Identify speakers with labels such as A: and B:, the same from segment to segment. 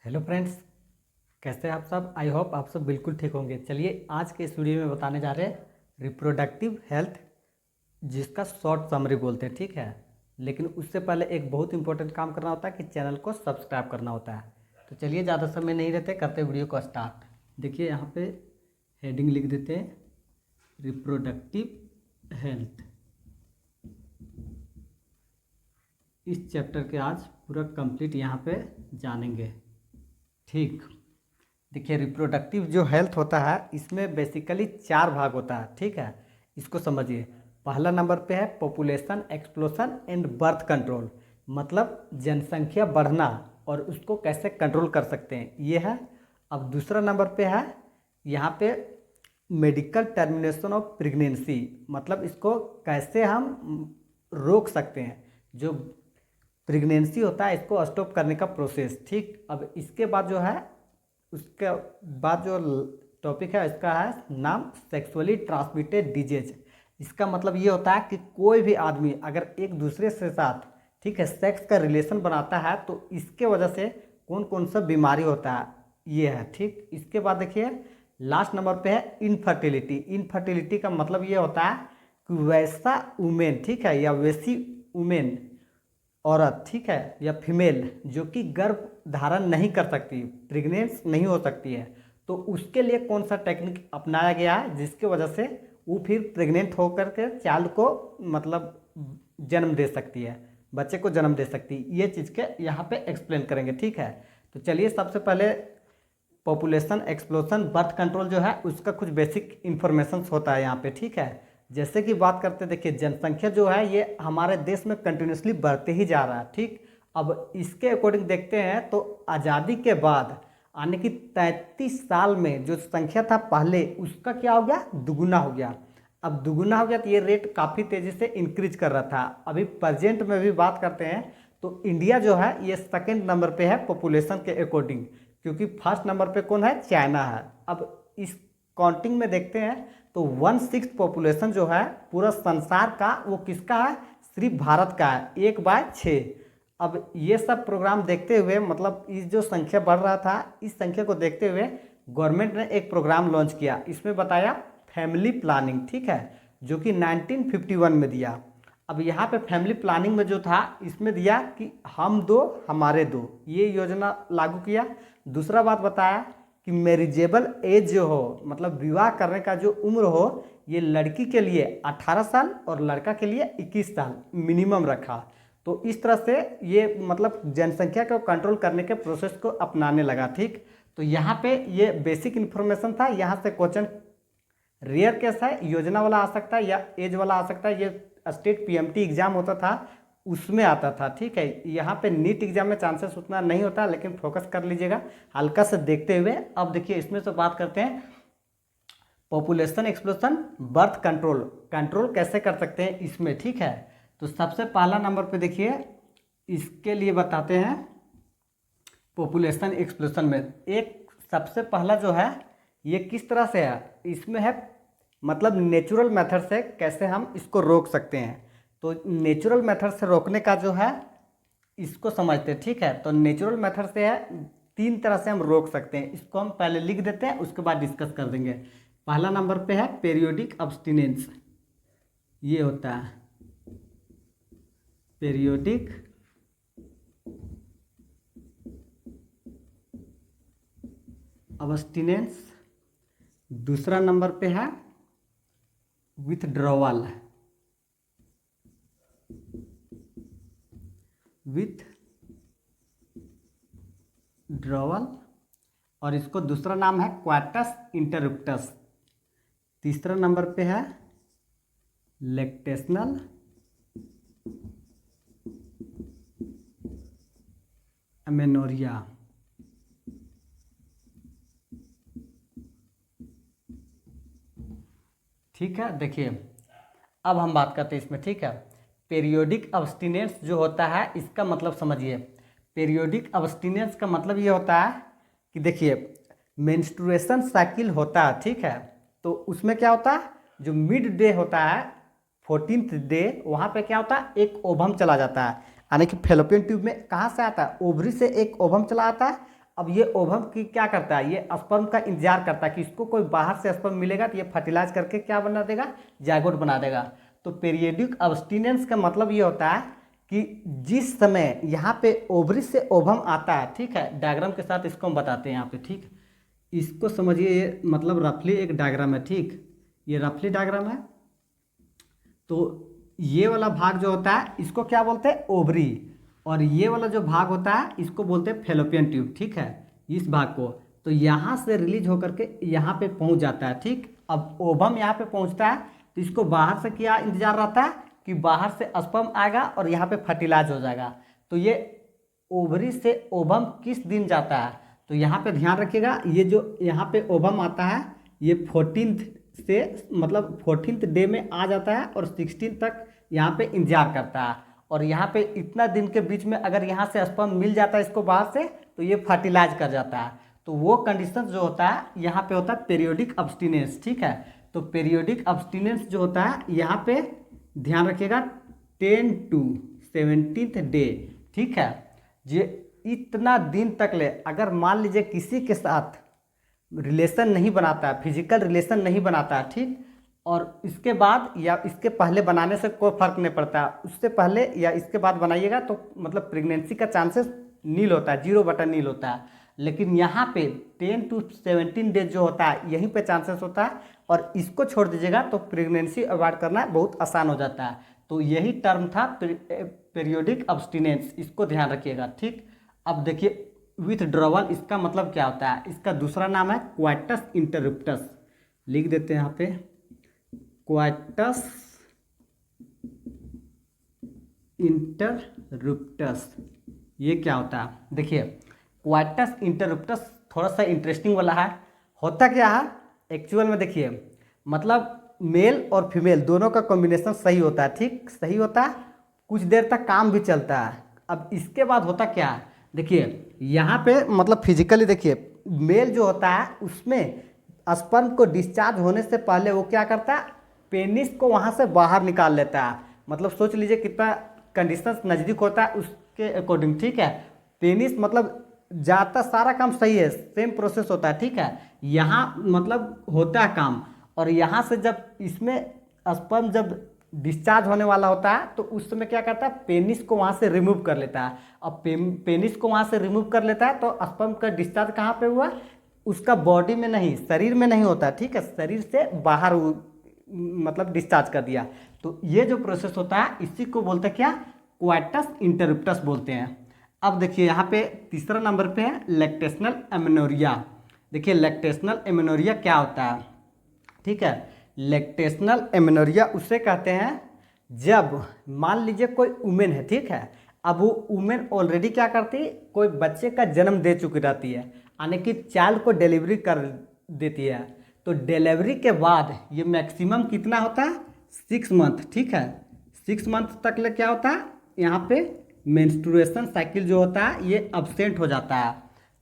A: Hello friends, कैसे हैं आप सब। आई होप आप सब बिल्कुल ठीक होंगे। चलिए आज के इस वीडियो में बताने जा रहे हैं रिप्रोडक्टिव हेल्थ, जिसका शॉर्ट समरी बोलते हैं, ठीक है। लेकिन उससे पहले एक बहुत इंपॉर्टेंट काम करना होता है कि चैनल को सब्सक्राइब करना होता है। तो चलिए ज़्यादा समय नहीं रहते, करते वीडियो को स्टार्ट। देखिए यहाँ पे हेडिंग लिख देते हैं रिप्रोडक्टिव हेल्थ। इस चैप्टर के आज पूरा कंप्लीट यहाँ पे जानेंगे, ठीक। देखिए रिप्रोडक्टिव जो हेल्थ होता है इसमें बेसिकली 4 भाग होता है, ठीक है। इसको समझिए। पहला नंबर पे है population explosion and birth control, मतलब जनसंख्या बढ़ना और उसको कैसे कंट्रोल कर सकते हैं, ये है। अब दूसरा नंबर पे है यहाँ पे मेडिकल टर्मिनेशन ऑफ प्रेगनेंसी, मतलब इसको कैसे हम रोक सकते हैं, जो प्रेगनेंसी होता है इसको स्टॉप करने का प्रोसेस, ठीक। अब इसके बाद जो है उसके बाद जो टॉपिक है इसका है नाम सेक्सुअली ट्रांसमिटेड डिजीज। इसका मतलब ये होता है कि कोई भी आदमी अगर एक दूसरे से साथ, ठीक है, सेक्स का रिलेशन बनाता है तो इसके वजह से कौन कौन सा बीमारी होता है, ये है, ठीक। इसके बाद देखिए लास्ट नंबर पे है इनफर्टिलिटी। इनफर्टिलिटी का मतलब ये होता है कि वैसा वुमेन, ठीक है, या वैसी वुमेन औरत, ठीक है, या फीमेल जो कि गर्भ धारण नहीं कर सकती, प्रेग्नेंट नहीं हो सकती है, तो उसके लिए कौन सा टेक्निक अपनाया गया है जिसके वजह से वो फिर प्रेग्नेंट होकर के चाइल्ड को मतलब जन्म दे सकती है, बच्चे को जन्म दे सकती है। ये चीज़ के यहाँ पे एक्सप्लेन करेंगे, ठीक है। तो चलिए सबसे पहले पॉपुलेशन एक्सप्लोशन बर्थ कंट्रोल जो है उसका कुछ बेसिक इन्फॉर्मेशन होता है यहाँ पे, ठीक है। जैसे कि बात करते, देखिए जनसंख्या जो है ये हमारे देश में कंटिन्यूसली बढ़ते ही जा रहा है, ठीक। अब इसके अकॉर्डिंग देखते हैं तो आज़ादी के बाद यानी कि 33 साल में जो संख्या था पहले उसका क्या हो गया, दुगुना हो गया। अब दुगुना हो गया तो ये रेट काफ़ी तेज़ी से इंक्रीज कर रहा था। अभी प्रेजेंट में भी बात करते हैं तो इंडिया जो है ये सेकेंड नंबर पे है पॉपुलेशन के अकॉर्डिंग, क्योंकि फर्स्ट नंबर पे कौन है, चाइना है। अब इस काउंटिंग में देखते हैं तो 1/6 पॉपुलेशन जो है पूरा संसार का वो किसका है, सिर्फ भारत का है, 1/6। अब ये सब प्रोग्राम देखते हुए, मतलब इस जो संख्या बढ़ रहा था इस संख्या को देखते हुए गवर्नमेंट ने एक प्रोग्राम लॉन्च किया। इसमें बताया फैमिली प्लानिंग, ठीक है, जो कि 1951 में दिया। अब यहाँ पे फैमिली प्लानिंग में जो था इसमें दिया कि हम दो हमारे दो, ये योजना लागू किया। दूसरा बात बताया कि मैरिजेबल एज जो हो, मतलब विवाह करने का जो उम्र हो, ये लड़की के लिए 18 साल और लड़का के लिए 21 साल मिनिमम रखा। तो इस तरह से ये मतलब जनसंख्या को कंट्रोल करने के प्रोसेस को अपनाने लगा, ठीक। तो यहाँ पे ये बेसिक इन्फॉर्मेशन था। यहाँ से क्वेश्चन रेयर केस है, योजना वाला आ सकता है या एज वाला आ सकता है। ये स्टेट पीएमटी एग्जाम होता था उसमें आता था, ठीक है। यहाँ पे नीट एग्जाम में चांसेस उतना नहीं होता, लेकिन फोकस कर लीजिएगा हल्का से देखते हुए। अब देखिए इसमें से बात करते हैं population explosion birth control, control कैसे कर सकते हैं इसमें, ठीक है। तो सबसे पहला नंबर पे देखिए इसके लिए बताते हैं पॉपुलेशन एक्सप्लोशन में एक सबसे पहला जो है ये किस तरह से है, इसमें है मतलब नेचुरल मेथड से कैसे हम इसको रोक सकते हैं। तो नेचुरल मेथड से रोकने का जो है इसको समझते हैं, ठीक है। तो नेचुरल मेथड से है 3 तरह से हम रोक सकते हैं। इसको हम पहले लिख देते हैं, उसके बाद डिस्कस कर देंगे। पहला नंबर पे है पीरियोडिक अब्सटिनेंस, ये होता है पीरियोडिक अब्सटिनेंस। दूसरा नंबर पे है विथड्रॉवल, विथड्रॉवल, और इसको दूसरा नाम है क्वाटस इंटरप्टस। तीसरा नंबर पे है लैक्टेशनल अमेनोरिया। ठीक है, देखिए अब हम बात करते हैं इसमें, ठीक है। पीरियोडिक अब्सटिनेंस जो होता है इसका मतलब समझिए। पीरियोडिक अब्सटिनेंस का मतलब ये होता है कि देखिए मेंस्ट्रुएशन साइकिल होता है, ठीक है। तो उसमें क्या होता है, जो मिड डे होता है 14th डे, वहाँ पे क्या होता है, एक ओवम चला जाता है, यानी कि फेलोपियन ट्यूब में कहाँ से आता है, ओवरी से एक ओवम चला आता है अब ये ओवम की क्या करता है, ये स्पर्म का इंतजार करता है कि इसको कोई बाहर से स्पर्म मिलेगा तो ये फर्टिलाइज करके क्या बना देगा, जायगोट बना देगा। तो पीरियडिक अब्स्टिनेंस का मतलब ये होता है कि जिस समय यहाँ पे ओवरी से ओवम आता है, ठीक है, डायग्राम के साथ इसको हम बताते हैं यहाँ पे, ठीक। इसको समझिए, ये मतलब रफली एक डायग्राम है, ठीक, ये रफली डायग्राम है। तो ये वाला भाग जो होता है इसको क्या बोलते हैं, ओवरी, और ये वाला जो भाग होता है इसको बोलते हैं फेलोपियन ट्यूब, ठीक है, इस भाग को। तो यहाँ से रिलीज होकर के यहाँ पे पहुँच जाता है, ठीक। अब ओवम यहाँ पे पहुँचता है तो इसको बाहर से क्या इंतजार रहता है कि बाहर से स्पर्म आएगा और यहाँ पे फर्टिलाइज हो जाएगा। तो ये ओवरी से ओवम किस दिन जाता है, तो यहाँ पे ध्यान रखिएगा, ये जो यहाँ पे ओवम आता है ये 14th से मतलब 14th डे में आ जाता है और 16 तक यहाँ पे इंतजार करता है। और यहाँ पे इतना दिन के बीच में अगर यहाँ से स्पर्म मिल जाता है इसको बाहर से तो ये फर्टिलाइज कर जाता है। तो वो कंडीशन जो होता है यहाँ पे होता है पीरियोडिक अब्स्टिनेंस, ठीक है। तो पीरियोडिक अब्स्टिनेंस जो होता है यहाँ पे ध्यान रखिएगा 10 to 17th डे, ठीक है। ये इतना दिन तक ले अगर मान लीजिए किसी के साथ रिलेशन नहीं बनाता है, फिजिकल रिलेशन नहीं बनाता है, ठीक, और इसके बाद या इसके पहले बनाने से कोई फर्क नहीं पड़ता, उससे पहले या इसके बाद बनाइएगा तो मतलब प्रेगनेंसी का चांसेस नील होता है, 0/नील होता है। लेकिन यहाँ पे 10 to 17 डेज जो होता है यहीं पे चांसेस होता है, और इसको छोड़ दीजिएगा तो प्रेगनेंसी अवॉइड करना बहुत आसान हो जाता है। तो यही टर्म था पीरियोडिक अब्स्टिनेंस, इसको ध्यान रखिएगा, ठीक। अब देखिए विथड्रॉवल, इसका मतलब क्या होता है, इसका दूसरा नाम है क्वाइटस इंटरप्टस, लिख देते हैं यहाँ पे क्वाइटस इंटरप्टस। ये क्या होता है, देखिए क्वाइटस इंटरप्टस थोड़ा सा इंटरेस्टिंग वाला है। होता क्या है एक्चुअल में, देखिए मतलब मेल और फीमेल दोनों का कॉम्बिनेशन सही होता है, ठीक, सही होता है, कुछ देर तक काम भी चलता है। अब इसके बाद होता क्या है, देखिए यहाँ पे मतलब फिजिकली देखिए मेल जो होता है उसमें स्पर्म को डिस्चार्ज होने से पहले वो क्या करता है, पेनिस को वहाँ से बाहर निकाल लेता है। मतलब सोच लीजिए कितना कंडीशन नज़दीक होता है उसके अकॉर्डिंग, ठीक है। पेनिस मतलब जाता सारा काम सही है, सेम प्रोसेस होता है, ठीक है। यहाँ मतलब होता है काम, और यहाँ से जब इसमें स्पर्म जब डिस्चार्ज होने वाला होता है तो उस समय क्या करता है, पेनिस को वहाँ से रिमूव कर लेता है। अब पेनिस को वहाँ से रिमूव कर लेता है तो स्पर्म का डिस्चार्ज कहाँ पे हुआ, उसका बॉडी में नहीं, शरीर में नहीं होता, ठीक है, शरीर से बाहर मतलब डिस्चार्ज कर दिया। तो ये जो प्रोसेस होता है इसी को बोलते हैं क्या, क्वाइटस इंटरप्टस बोलते हैं। अब देखिए यहाँ पे तीसरा नंबर पे है लैक्टेशनल एमेनोरिया। देखिए लैक्टेशनल एमेनोरिया क्या होता है, ठीक है। लैक्टेशनल एमेनोरिया उसे कहते हैं जब मान लीजिए कोई वुमेन है, ठीक है, अब वो वुमेन ऑलरेडी क्या करती है, कोई बच्चे का जन्म दे चुकी रहती है, यानी कि चाइल्ड को डिलीवरी कर देती है। तो डिलीवरी के बाद ये मैक्सिमम कितना होता है, 6 मंथ, ठीक है, 6 मंथ तक ले क्या होता है, यहाँ पे मेंस्ट्रुएशन साइकिल जो होता है ये अब्सेंट हो जाता है।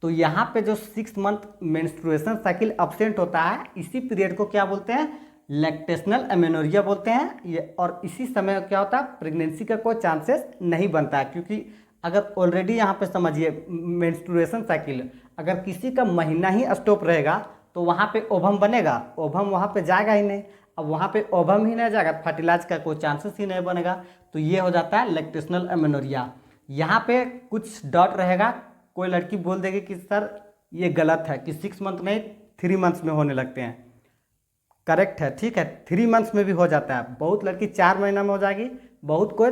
A: तो यहाँ पे जो 6 मंथ मेंस्ट्रुएशन साइकिल अब्सेंट होता है इसी पीरियड को क्या बोलते हैं, लैक्टेशनल एमेनोरिया बोलते हैं ये। और इसी समय क्या होता है, प्रेगनेंसी का कोई चांसेस नहीं बनता है, क्योंकि अगर ऑलरेडी यहाँ पे समझिए मेंस्ट्रुएशन साइकिल अगर किसी का महीना ही स्टॉप रहेगा तो वहाँ पे ओवम बनेगा, ओवम वहाँ पे जाएगा ही नहीं। अब वहाँ पे ओवम ही नहीं जाएगा, फर्टिलाइज का कोई चांसेस ही नहीं बनेगा। तो ये हो जाता है लैक्टेशनल एमेनोरिया। यहाँ पे कुछ डॉट रहेगा, कोई लड़की बोल देगी कि सर ये गलत है कि 6 मंथ नहीं 3 मंथ्स में होने लगते हैं, करेक्ट है, ठीक है, 3 मंथ्स में भी हो जाता है। बहुत लड़की 4 महीना में हो जाएगी, बहुत कोई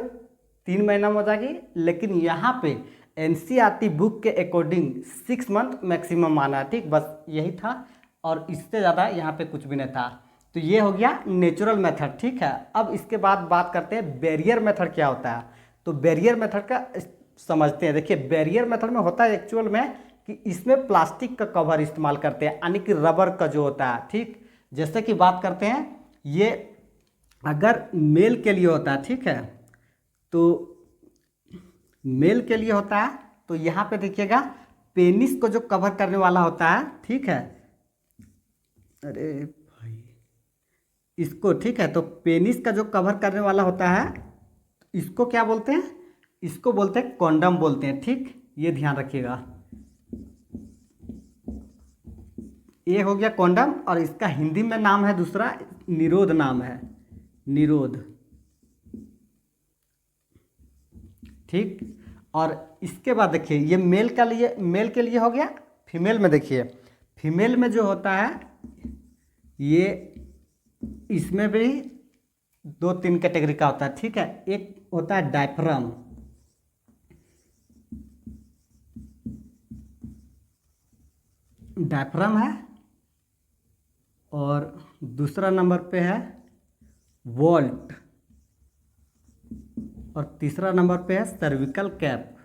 A: 3 महीना में हो जाएगी, लेकिन यहाँ पे एनसीईआरटी बुक के अकॉर्डिंग 6 मंथ मैक्सिमम माना है, ठीक, बस यही था और इससे ज़्यादा यहाँ पे कुछ भी नहीं था। तो ये हो गया नेचुरल मेथड, ठीक है। अब इसके बाद बात करते हैं बैरियर मेथड क्या होता है। तो बैरियर मेथड का समझते हैं। देखिए बैरियर मेथड में होता है एक्चुअल में कि इसमें प्लास्टिक का कवर इस्तेमाल करते हैं, यानी कि रबर का जो होता है, ठीक। जैसे कि बात करते हैं ये अगर मेल के लिए होता है, ठीक है, तो मेल के लिए होता है तो यहाँ पे देखिएगा पेनिस को जो कवर करने वाला होता है, ठीक है, अरे भाई इसको, ठीक है, तो पेनिस का जो कवर करने वाला होता है इसको क्या बोलते हैं, इसको बोलते हैं कॉन्डम बोलते हैं, ठीक, ये ध्यान रखिएगा। ए हो गया कॉन्डम, और इसका हिंदी में नाम है दूसरा, निरोध नाम है, निरोध। ठीक। और इसके बाद देखिए ये मेल के लिए हो गया। फीमेल में देखिए, फीमेल में जो होता है ये, इसमें भी 2-3 कैटेगरी का होता है। ठीक है, एक होता है डायफ्राम, डायफ्राम है, और दूसरा नंबर पे है वॉल्ट, और तीसरा नंबर पे है सर्विकल कैप।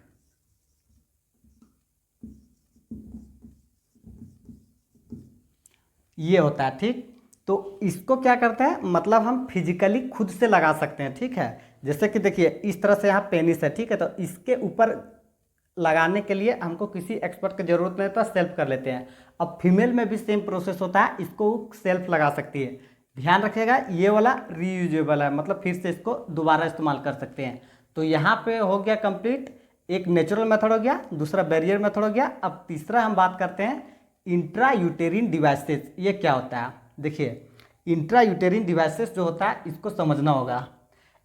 A: ये होता है। ठीक, तो इसको क्या करते हैं, मतलब हम फिजिकली खुद से लगा सकते हैं। ठीक है, जैसे कि देखिए इस तरह से यहाँ पेनिस है। ठीक है, तो इसके ऊपर लगाने के लिए हमको किसी एक्सपर्ट की जरूरत नहीं, तो सेल्फ कर लेते हैं। अब फीमेल में भी सेम प्रोसेस होता है, इसको सेल्फ लगा सकती है। ध्यान रखिएगा ये वाला रीयूजेबल है, मतलब फिर से इसको दोबारा इस्तेमाल कर सकते हैं। तो यहाँ पे हो गया कंप्लीट, एक नेचुरल मेथड हो गया, दूसरा बैरियर मेथड हो गया। अब तीसरा हम बात करते हैं इंट्रा यूटेरिन डिवाइसेस। ये क्या होता है, देखिए इंट्रा यूटेरिन डिवाइसेस जो होता है इसको समझना होगा।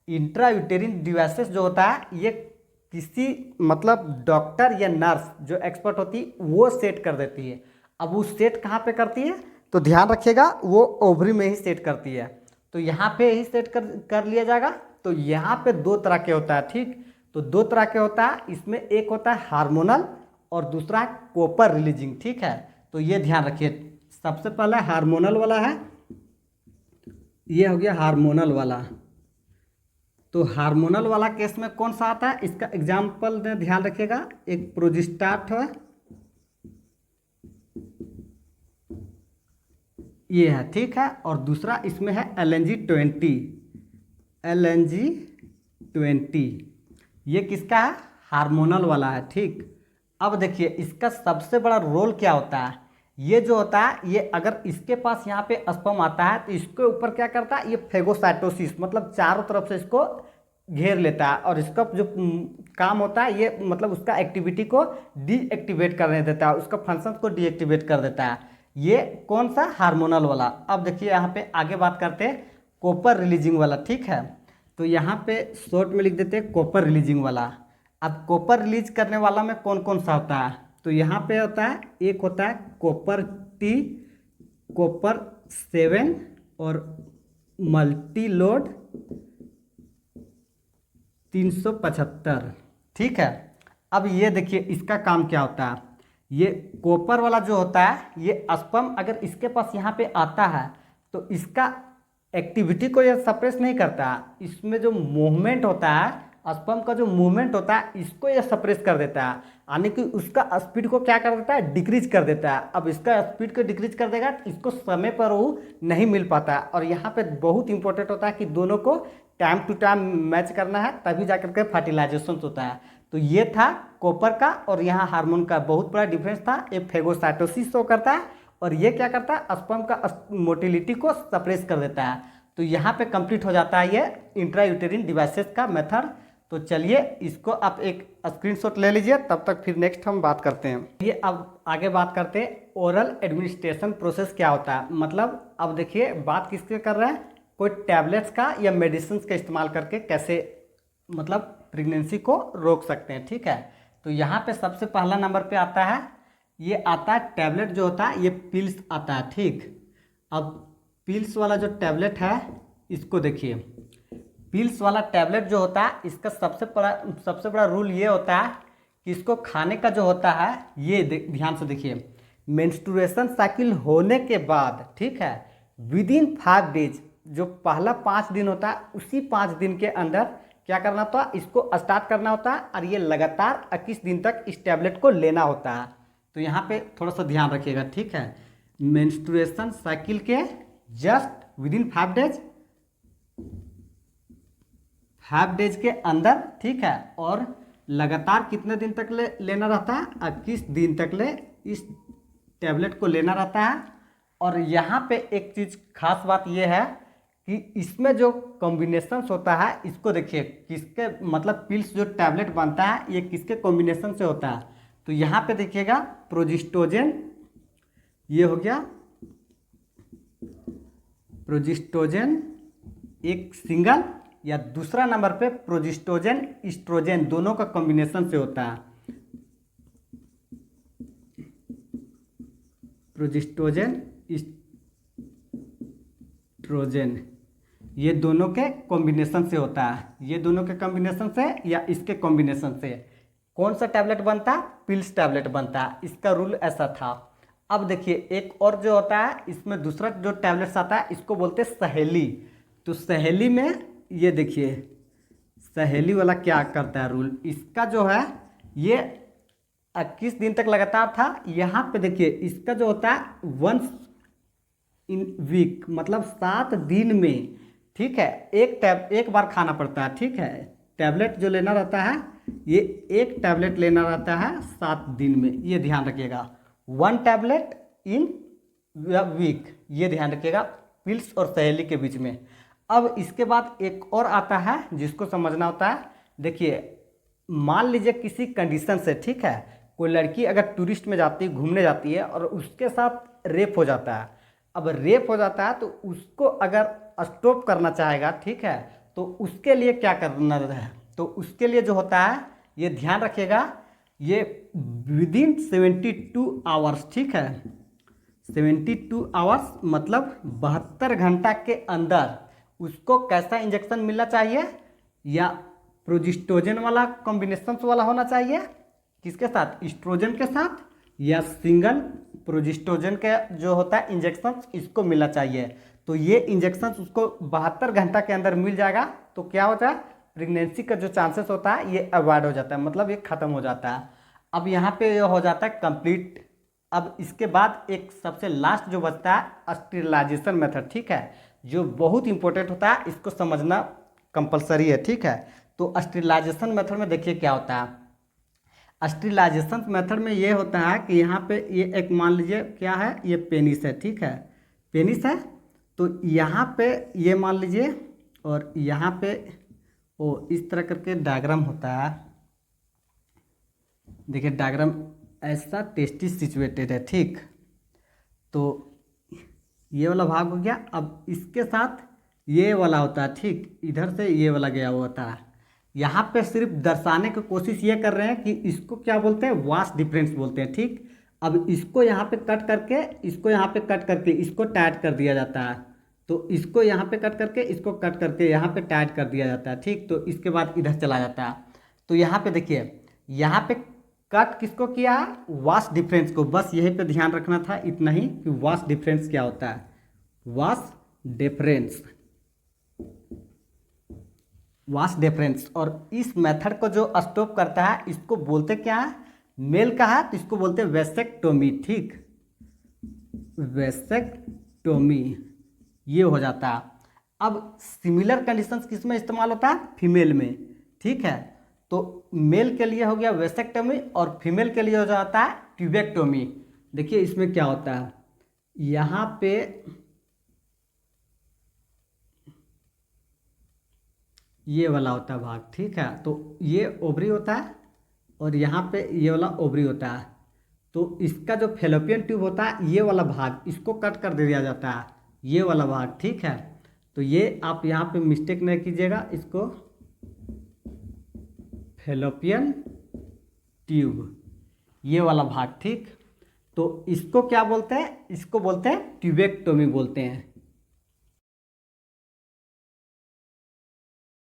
A: इंट्रा यूटेरिन डिवाइसेस जो होता है ये किसी मतलब डॉक्टर या नर्स जो एक्सपर्ट होती है वो सेट कर देती है। अब वो सेट कहाँ पे करती है, तो ध्यान रखिएगा वो ओवरी में ही सेट करती है। तो यहाँ पे ही सेट कर लिया जाएगा। तो यहाँ पे 2 तरह के होता है। ठीक, तो 2 तरह के होता है, इसमें एक होता है हार्मोनल और दूसरा है कॉपर रिलीजिंग। ठीक है, तो ये ध्यान रखिए। सबसे पहले हार्मोनल वाला है, ये हो गया हार्मोनल वाला। तो हार्मोनल वाला केस में कौन सा आता है, इसका एग्जाम्पल में ध्यान रखिएगा, एक प्रोजेस्टाट है, ये है। ठीक है, और दूसरा इसमें है LNG-20, LNG-20, ये किसका है, हार्मोनल वाला है। ठीक, अब देखिए इसका सबसे बड़ा रोल क्या होता है, ये जो होता है ये अगर इसके पास यहाँ पे स्पर्म आता है तो इसके ऊपर क्या करता है, ये फेगोसाइटोसिस मतलब चारों तरफ से इसको घेर लेता है, और इसका जो काम होता है ये मतलब उसका एक्टिविटी को डीएक्टिवेट करने देता है, उसका फंक्शन को डीएक्टिवेट कर देता है। ये कौन सा, हार्मोनल वाला। अब देखिए यहाँ पे आगे बात करते हैं कॉपर रिलीजिंग वाला। ठीक है, तो यहाँ पे शॉर्ट में लिख देते हैं कॉपर रिलीजिंग वाला। अब कॉपर रिलीज करने वाला में कौन कौन सा होता है, तो यहाँ पे होता है, एक होता है कॉपर टी, कॉपर 7 और मल्टी लोड 375। ठीक है, अब ये देखिए इसका काम क्या होता है, ये कॉपर वाला जो होता है ये स्पर्म अगर इसके पास यहाँ पे आता है तो इसका एक्टिविटी को ये सप्रेस नहीं करता, इसमें जो मूवमेंट होता है, स्पर्म का जो मूवमेंट होता है इसको ये सप्रेस कर देता है, यानी कि उसका स्पीड को क्या कर देता है, डिक्रीज कर देता है। अब इसका स्पीड को डिक्रीज कर देगा तो इसको समय पर वो नहीं मिल पाता। और यहाँ पे बहुत इंपॉर्टेंट होता है कि दोनों को टाइम टू टाइम मैच करना है, तभी जाकर के फर्टिलाइजेशन होता है। तो ये था कॉपर का, और यहाँ हार्मोन का बहुत बड़ा डिफरेंस था। एक फेगोसाइटोसिस शो करता है और ये क्या करता है, स्पर्म का मोटिलिटी को सप्रेस कर देता है। तो यहाँ पे कंप्लीट हो जाता है ये इंट्रा यूटेरिन डिवाइसेस का मेथड। तो चलिए इसको आप एक स्क्रीनशॉट ले लीजिए, तब तक फिर नेक्स्ट हम बात करते हैं। ये अब आगे बात करते हैं ओरल एडमिनिस्ट्रेशन प्रोसेस क्या होता है। मतलब अब देखिए बात किसके कर रहे हैं, कोई टैबलेट्स का या मेडिसिन का इस्तेमाल करके कैसे मतलब प्रेगनेंसी को रोक सकते हैं। ठीक है, तो यहाँ पे सबसे पहला नंबर पे आता है, ये आता है टैबलेट जो होता है, ये पिल्स आता है। ठीक, अब पिल्स वाला जो टैबलेट है इसको देखिए, पिल्स वाला टैबलेट जो होता है इसका सबसे बड़ा रूल ये होता है कि इसको खाने का जो होता है, ये ध्यान से देखिए, मेंस्ट्रुएशन साइकिल होने के बाद, ठीक है, विदिन 5 डेज, जो पहला 5 दिन होता है उसी 5 दिन के अंदर क्या करना होता है, इसको स्टार्ट करना होता है, और ये लगातार 21 दिन तक इस टैबलेट को लेना होता है। तो यहाँ पे थोड़ा सा ध्यान रखिएगा। ठीक है, मेंस्ट्रुएशन साइकिल के जस्ट विदिन 5 डेज के अंदर, ठीक है, और लगातार कितने दिन तक लेना रहता है, 21 दिन तक इस टैबलेट को लेना रहता है। और यहाँ पे एक चीज़ खास बात ये है कि इसमें जो कॉम्बिनेशंस होता है, इसको देखिए किसके मतलब पिल्स जो टैबलेट बनता है ये किसके कॉम्बिनेशन से होता है। तो यहाँ पे देखिएगा प्रोजेस्ट्रोजेन, ये हो गया प्रोजेस्टेरोन एक सिंगल, या दूसरा नंबर पे प्रोजेस्टेरोन एस्ट्रोजन दोनों का कॉम्बिनेशन से होता है। प्रोजेस्टेरोन एस्ट्रोजन ये दोनों के कॉम्बिनेशन से होता है, ये दोनों के कॉम्बिनेशन से या इसके कॉम्बिनेशन से कौन सा टैबलेट बनता है? पिल्स टैबलेट बनता है। इसका रूल ऐसा था। अब देखिए एक और जो होता है, इसमें दूसरा जो टैबलेट्स आता है इसको बोलते हैं सहेली। तो सहेली में ये देखिए सहेली वाला क्या करता है रूल, इसका जो है ये 21 दिन तक लगातार था। यहाँ पे देखिए इसका जो होता है वंस इन वीक, मतलब 7 दिन में, ठीक है, एक बार खाना पड़ता है, ठीक है। टैबलेट जो लेना रहता है ये एक टैबलेट लेना रहता है 7 दिन में, ये ध्यान रखिएगा। 1 टैबलेट इन वीक, ये ध्यान रखिएगा पिल्स और सहेली के बीच में। अब इसके बाद एक और आता है जिसको समझना होता है। देखिए मान लीजिए किसी कंडीशन से, ठीक है, कोई लड़की अगर टूरिस्ट में जाती है, घूमने जाती है और उसके साथ रेप हो जाता है। अब रेप हो जाता है तो उसको अगर स्टॉप करना चाहेगा, ठीक है, तो उसके लिए क्या करना है? तो उसके लिए जो होता है ये ध्यान रखिएगा, ये विदिन 72 आवर्स, ठीक है, 72 आवर्स मतलब 72 घंटा के अंदर उसको कैसा इंजेक्शन मिलना चाहिए? या प्रोजेस्टेरोन वाला कॉम्बिनेशन वाला होना चाहिए, किसके साथ? एस्ट्रोजन के साथ, या सिंगल प्रोजेस्टेरोन के जो होता है इंजेक्शन इसको मिलना चाहिए। तो ये इंजेक्शन उसको 72 घंटा के अंदर मिल जाएगा तो क्या होता है? प्रेगनेंसी का जो चांसेस होता है ये अवॉइड हो जाता है, मतलब ये खत्म हो जाता है। अब यहाँ पे ये हो जाता है कंप्लीट। अब इसके बाद एक सबसे लास्ट जो बचता है स्टेरिलाइजेशन मेथड, ठीक है, जो बहुत इंपॉर्टेंट होता है, इसको समझना कंपलसरी है, ठीक है। तो स्टेरिलाइजेशन मेथड में देखिए क्या होता है। स्टेरिलाइजेशन मेथड में ये होता है कि यहाँ पे ये एक मान लीजिए क्या है, ये पेनिस है, ठीक है, पेनिस है। तो यहाँ पे ये मान लीजिए और यहाँ पे इस तरह करके डायग्राम होता है। देखिए डायग्राम ऐसा टेस्टिस सिचुएटेड है, ठीक। तो ये वाला भाग हो गया। अब इसके साथ ये वाला होता है, ठीक, इधर से ये वाला गया हुआ होता है। यहाँ पे सिर्फ दर्शाने की कोशिश ये कर रहे हैं कि इसको क्या बोलते हैं? वास्ट डिफरेंस बोलते हैं, ठीक। अब इसको यहाँ पे कट करके, इसको यहाँ पे कट करके इसको टाइट कर दिया जाता है। तो इसको यहाँ पे कट करके, इसको कट करके यहाँ पे टाइट कर दिया जाता है, ठीक। तो इसके बाद इधर चला जाता है। तो यहाँ पे देखिए, यहाँ पे कट किसको किया है? वास्ट डिफरेंस को। बस यहीं पे ध्यान रखना था, इतना ही कि वास्ट डिफरेंस क्या होता है। Vast difference, vast difference. और इस मेथड को जो स्टॉप करता है इसको बोलते क्या है? मेल का है तो इसको बोलते हैं वेसेक्टोमी, ठीक, वेसेक्टोमी, ये हो जाता है। अब सिमिलर कंडीशंस किस में इस्तेमाल होता है? फीमेल में, ठीक है। तो मेल के लिए हो गया वेसेक्टोमी और फीमेल के लिए हो जाता है ट्यूबेक्टोमी। देखिए इसमें क्या होता है, यहाँ पे ये वाला होता है भाग, ठीक है। तो ये ओवरी होता है और यहाँ पे ये वाला ओवरी होता है। तो इसका जो फैलोपियन ट्यूब होता है ये वाला भाग, इसको कट कर दिया जाता है, ये वाला भाग, ठीक है। तो ये आप यहाँ पे मिस्टेक नहीं कीजिएगा, इसको फैलोपियन ट्यूब, ये वाला भाग, ठीक। तो इसको क्या बोलते हैं? इसको बोलते हैं ट्यूबेक्टोमी बोलते हैं।